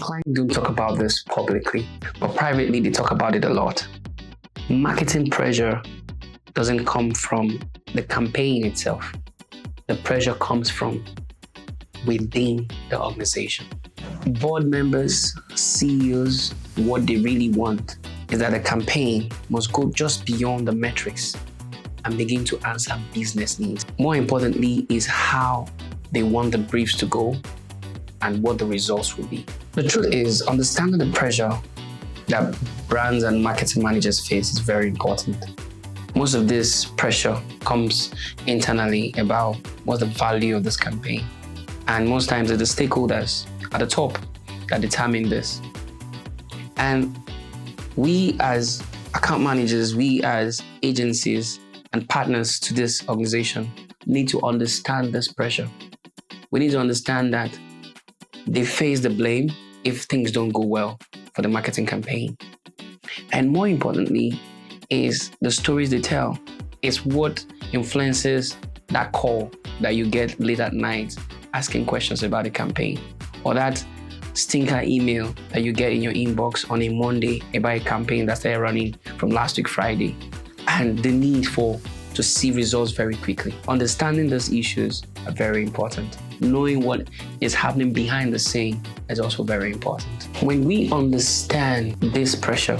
clients don't talk about this publicly, but privately they talk about it a lot. Marketing pressure doesn't come from the campaign itself. The pressure comes from within the organization. Board members, CEOs, what they really want is that the campaign must go just beyond the metrics and begin to answer business needs. More importantly is how they want the briefs to go and what the results will be. The truth is, understanding the pressure that brands and marketing managers face is very important. Most of this pressure comes internally about what's the value of this campaign. And most times it's the stakeholders at the top that determine this. And we as account managers, we as agencies and partners to this organization need to understand this pressure. We need to understand that they face the blame if things don't go well for the marketing campaign. And more importantly is the stories they tell. It's what influences that call that you get late at night asking questions about the campaign, or that stinker email that you get in your inbox on a Monday about a campaign that started running from last week Friday, and the need to see results very quickly. Understanding those issues are very important. Knowing what is happening behind the scene is also very important. When we understand this pressure,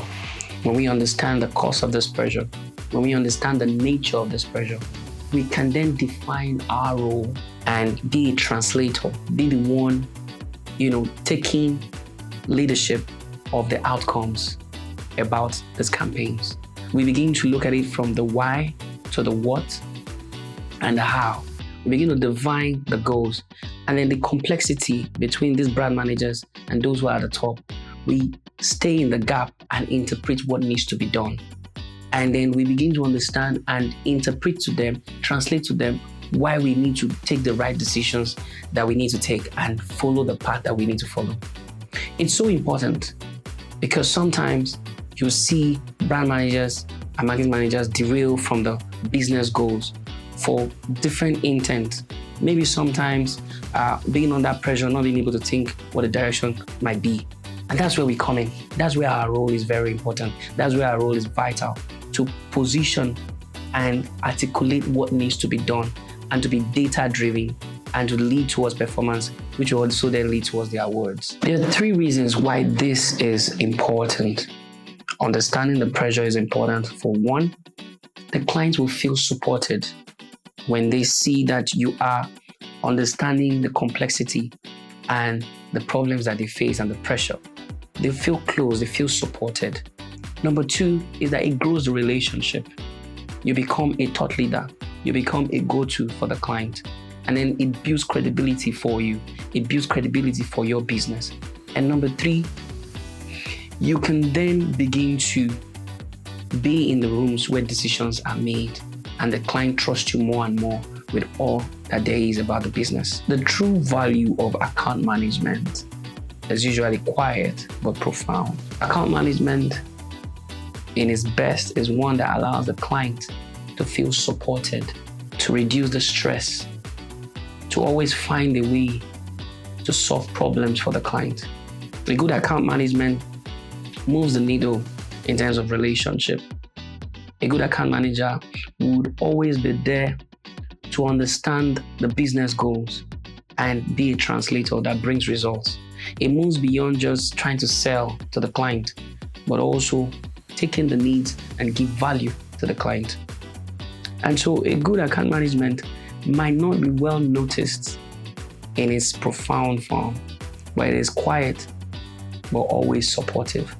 when we understand the cause of this pressure, when we understand the nature of this pressure, we can then define our role and be a translator, be the one, taking leadership of the outcomes about these campaigns. We begin to look at it from the why to the what and the how. We begin to define the goals, and then the complexity between these brand managers and those who are at the top. We stay in the gap and interpret what needs to be done. And then we begin to understand and interpret to them, translate to them why we need to take the right decisions that we need to take and follow the path that we need to follow. It's so important because sometimes you see brand managers and marketing managers derail from the business goals for different intent. Maybe sometimes being under pressure, not being able to think what the direction might be. And that's where we come in. That's where our role is very important. That's where our role is vital, to position and articulate what needs to be done and to be data-driven and to lead towards performance, which will also then lead towards the awards. There are 3 reasons why this is important. Understanding the pressure is important. For one, the clients will feel supported when they see that you are understanding the complexity and the problems that they face and the pressure. They feel close, they feel supported. Number 2 is that it grows the relationship. You become a thought leader. You become a go-to for the client. And then it builds credibility for you. It builds credibility for your business. And number 3, you can then begin to be in the rooms where decisions are made and the client trusts you more and more with all that there is about the business. The true value of account management is usually quiet but profound. Account management in its best is one that allows the client to feel supported, to reduce the stress, to always find a way to solve problems for the client. A good account management moves the needle in terms of relationship. A good account manager would always be there to understand the business goals and be a translator that brings results. It moves beyond just trying to sell to the client, but also taking the needs and give value to the client. And so a good account management might not be well noticed in its profound form, but it is quiet, but always supportive.